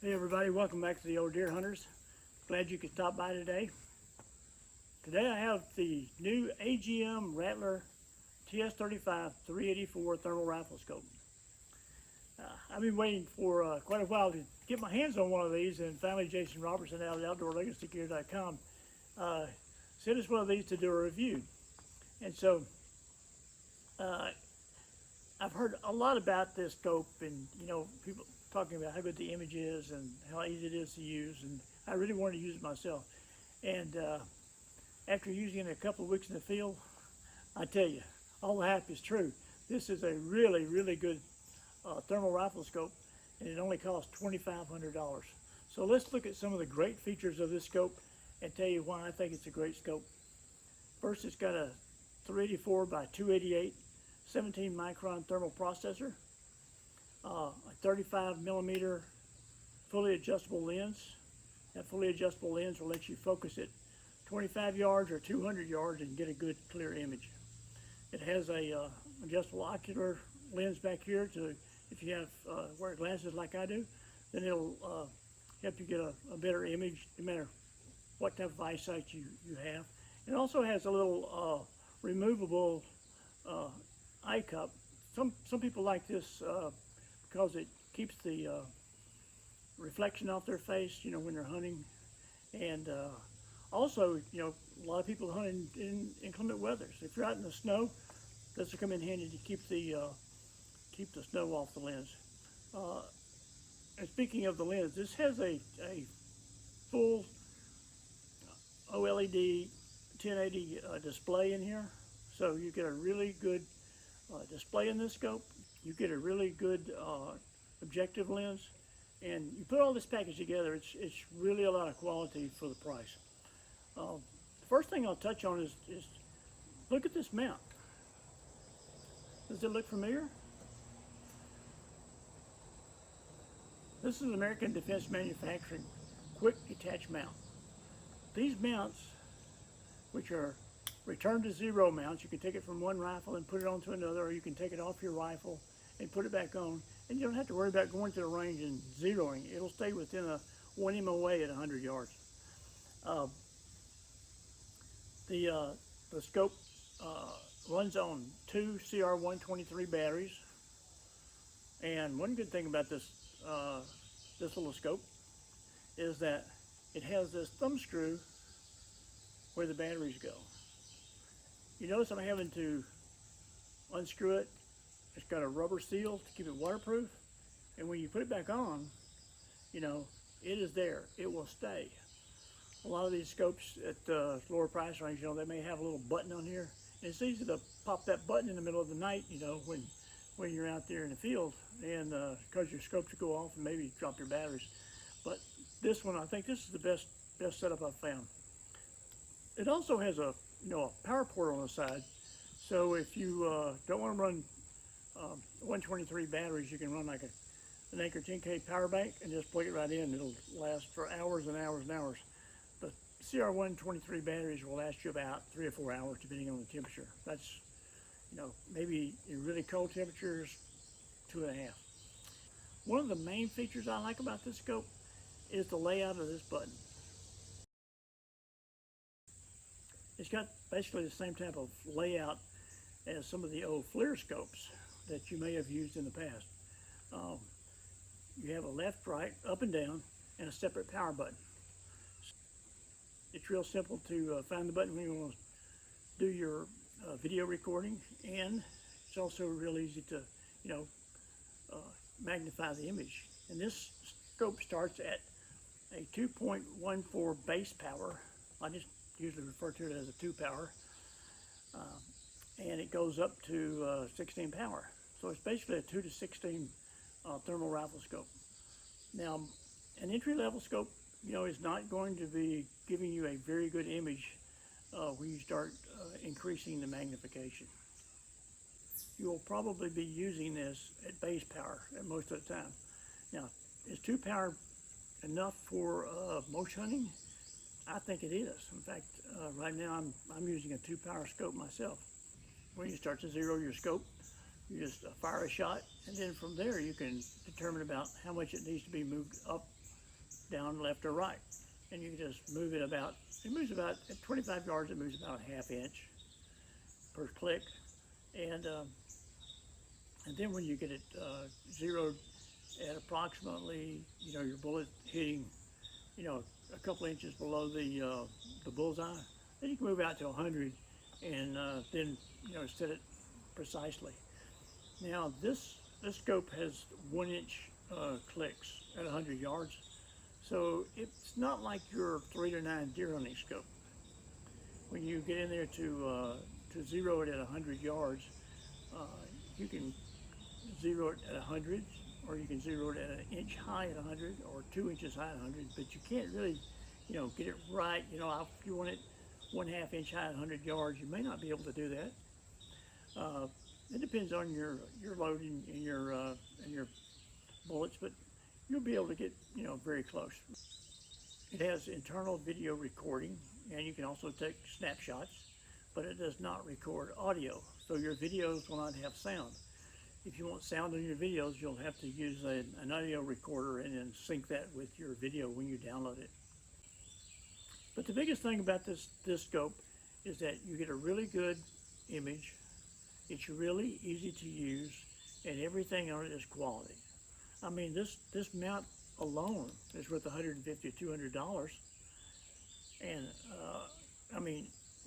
Hey everybody, welcome back to the Old Deer Hunters. Glad you could stop by today. Today I have the new AGM Rattler TS35-384 thermal rifle scope. I've been waiting for quite a while to get my hands on one of these, and finally Jason Robertson out of OutdoorLegacyGear.com sent us one of these to do a review. And so I've heard a lot about this scope, and people talking about how good the image is and how easy it is to use, and I really wanted to use it myself. And after using it a couple of weeks in the field, I tell you, all the hype is true. This is a really, really good thermal rifle scope, and it only costs $2,500. So let's look at some of the great features of this scope and tell you why I think it's a great scope. First, it's got a 384 by 288 17 micron thermal processor, a 35 millimeter fully adjustable lens. That fully adjustable lens will let you focus it 25 yards or 200 yards and get a good clear image. It has a adjustable ocular lens back here to, if you have wear glasses like I do, then it'll help you get a better image no matter what type of eyesight you have. It also has a little removable eye cup. Some people like this because it keeps the reflection off their face, when they're hunting. And also, a lot of people hunt in inclement weather. So if you're out in the snow, this will come in handy to keep the snow off the lens. And speaking of the lens, this has a full OLED 1080 display in here. So you get a really good display in this scope. You get a really good objective lens, and you put all this package together, it's really a lot of quality for the price. The first thing I'll touch on is look at this mount. Does it look familiar? This is an American Defense Manufacturing quick detach mount. These mounts, which are return to zero mounts, you can take it from one rifle and put it onto another, or you can take it off your rifle and put it back on, and you don't have to worry about going to the range and zeroing. It'll stay within a 1 MOA at 100 yards. The scope runs on 2 CR123 batteries, and one good thing about this little scope is that it has this thumb screw where the batteries go. You notice I'm having to unscrew it. It's got a rubber seal to keep it waterproof, and when you put it back on, it is there. It will stay. A lot of these scopes at the lower price range, they may have a little button on here, and it's easy to pop that button in the middle of the night, when you're out there in the field, and cause your scope to go off and maybe drop your batteries. But this one, I think this is the best setup I've found. It also has a power port on the side, so if you don't want to run 123 batteries, you can run like an Anchor 10K power bank and just plug it right in. It'll last for hours and hours and hours. The CR123 batteries will last you about 3 or 4 hours depending on the temperature. That's, maybe in really cold temperatures, 2.5. One of the main features I like about this scope is the layout of this button. It's got basically the same type of layout as some of the old FLIR scopes that you may have used in the past. You have a left, right, up and down, and a separate power button. It's real simple to find the button when you want to do your video recording, and it's also real easy to, magnify the image. And this scope starts at a 2.14 base power. I just usually refer to it as a 2 power, and it goes up to 16 power. So it's basically a 2 to 16 thermal rifle scope. Now, an entry-level scope, is not going to be giving you a very good image when you start increasing the magnification. You will probably be using this at base power at most of the time. Now, is 2 power enough for most hunting? I think it is. In fact, right now I'm using a 2 power scope myself. When you start to zero your scope, you just fire a shot, and then from there you can determine about how much it needs to be moved up down, left, or right. And you can just move it about, it moves about, at 25 yards, it moves about a ½ inch per click. And then when you get it zeroed at approximately, your bullet hitting, a couple inches below the bullseye, then you can move out to 100 and then, set it precisely. Now this scope has 1 inch clicks at 100 yards. So it's not like your 3 to 9 deer hunting scope. When you get in there to zero it at 100 yards, you can zero it at 100, or you can zero it at 1 inch high at 100, or 2 inches high at 100. But you can't really, get it right. If you want it 1/2 inch high at 100 yards, you may not be able to do that. It depends on your loading and your bullets, but you'll be able to get very close. It has internal video recording, and you can also take snapshots, but it does not record audio, so your videos will not have sound. If you want sound in your videos, you'll have to use an audio recorder and then sync that with your video when you download it. But the biggest thing about this scope is that you get a really good image. It's really easy to use, and everything on it is quality. I mean, this mount alone is worth $150 to $200, and I mean,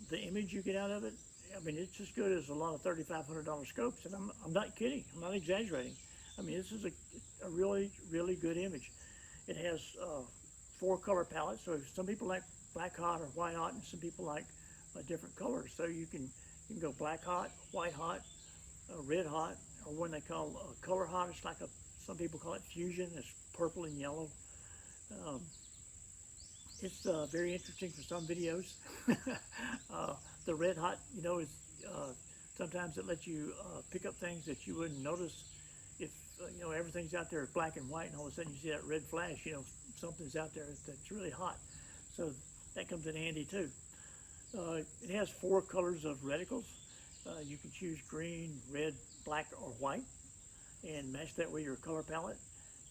the image you get out of it, I mean, it's as good as a lot of $3,500 scopes, and I'm not kidding. I'm not exaggerating. I mean, this is a really, really good image. It has 4 color palettes, so some people like black hot or white hot, and some people like different colors. So you can go black hot, white hot, red hot, or one they call color hot. It's like some people call it fusion. It's purple and yellow. It's very interesting for some videos. The red hot, is sometimes it lets you pick up things that you wouldn't notice if everything's out there black and white, and all of a sudden you see that red flash. Something's out there that's really hot. So that comes in handy too. It has 4 colors of reticles. You can choose green, red, black, or white, and match that with your color palette.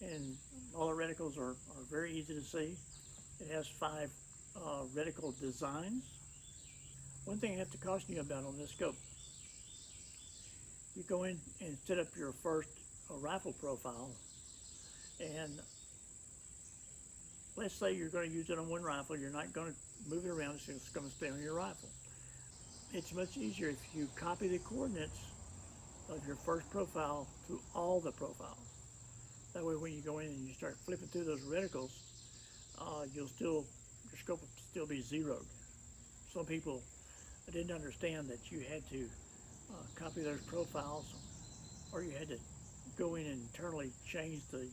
And all the reticles are very easy to see. It has 5 reticle designs. One thing I have to caution you about on this scope, you go in and set up your first rifle profile, and let's say you're going to use it on one rifle. You're not going to move it around, so it's going to stay on your rifle. It's much easier if you copy the coordinates of your first profile to all the profiles. That way when you go in and you start flipping through those reticles, your scope will still be zeroed. Some people didn't understand that you had to copy those profiles, or you had to go in and internally change the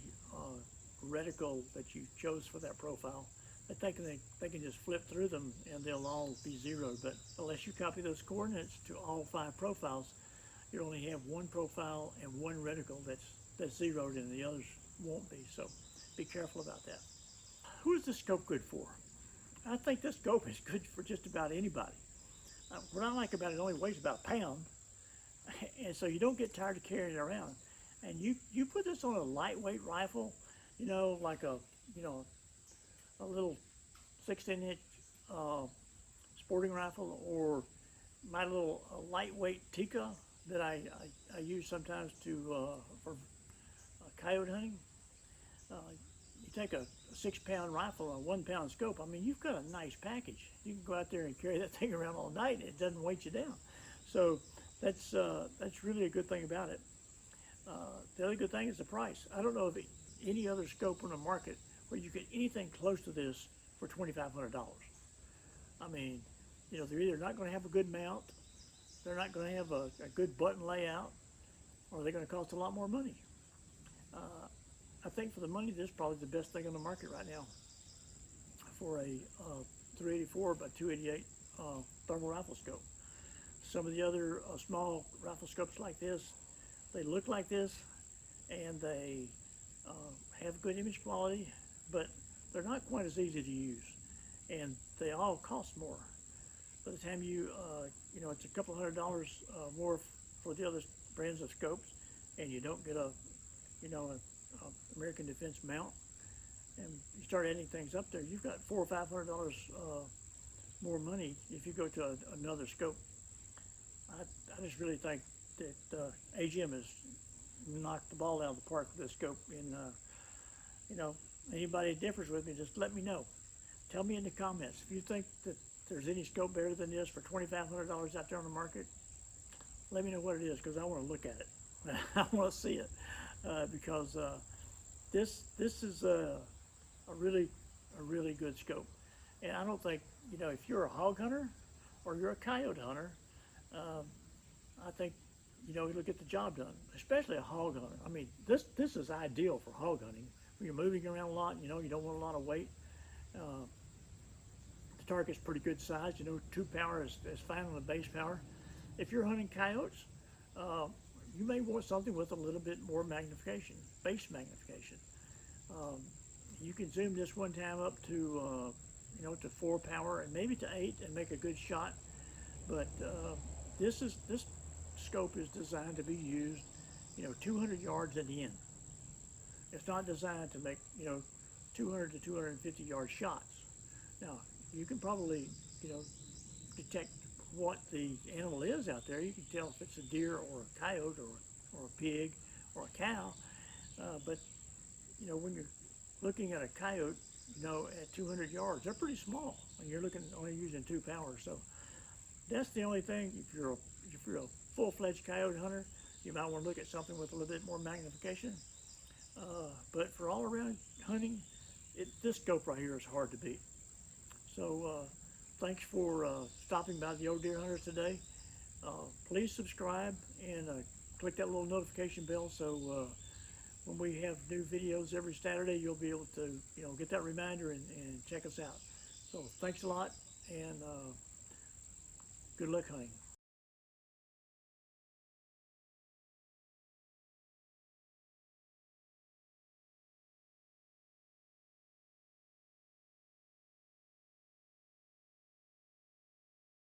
reticle that you chose for that profile. But they can just flip through them and they'll all be zeroed. But unless you copy those coordinates to all 5 profiles, you only have 1 profile and 1 reticle that's zeroed, and the others won't be. So be careful about that. Who is this scope good for? I think this scope is good for just about anybody. What I like about it only weighs about a pound, and so you don't get tired of carrying it around. And you put this on a lightweight rifle, like a little 16-inch sporting rifle, or my little lightweight Tika that I use sometimes for coyote hunting. You take a 6-pound rifle and a 1-pound scope. I mean, you've got a nice package. You can go out there and carry that thing around all night, and it doesn't weight you down. So that's really a good thing about it. The other good thing is the price. I don't know of any other scope on the market where you get anything close to this for $2,500. I mean, they're either not going to have a good mount, they're not going to have a good button layout, or they're going to cost a lot more money. I think for the money, this is probably the best thing on the market right now for a 384 by 288 thermal rifle scope. Some of the other small rifle scopes like this, they look like this, and they have good image quality, but they're not quite as easy to use, and they all cost more. By the time it's a couple $100 more for the other brands of scopes, and you don't get a American Defense mount, and you start adding things up there, you've got $400 or $500 more money if you go to another scope. I just really think that AGM has knocked the ball out of the park with this scope. And you know, anybody that differs with me, just let me know. Tell me in the comments if you think that there's any scope better than this for $2,500 out there on the market. Let me know what it is, because I want to look at it. I want to see it, because this is a really good scope. And I don't think, you know, if you're a hog hunter or you're a coyote hunter, I think, you know, it'll get the job done, especially a hog hunter. I mean, this is ideal for hog hunting. When you're moving around a lot, you know, you don't want a lot of weight. The target's pretty good size, you know, 2 power is fine on the base power. If you're hunting coyotes, you may want something with a little bit more magnification, base magnification. You can zoom this one time up to, you know, to 4 power and maybe to 8 and make a good shot. But this scope is designed to be used, you know, 200 yards and in. It's not designed to make, you know, 200 to 250 yard shots. Now, you can probably, you know, detect what the animal is out there. You can tell if it's a deer or a coyote or a pig or a cow. But, you know, when you're looking at a coyote, you know, at 200 yards, they're pretty small, and you're looking only using 2 power. So that's the only thing. If you're a full-fledged coyote hunter, you might want to look at something with a little bit more magnification. But for all-around hunting, this scope right here is hard to beat. So thanks for stopping by the Old Deer Hunters today. Please subscribe and click that little notification bell, so when we have new videos every Saturday, you'll be able to, you know, get that reminder and check us out. So thanks a lot, and good luck hunting.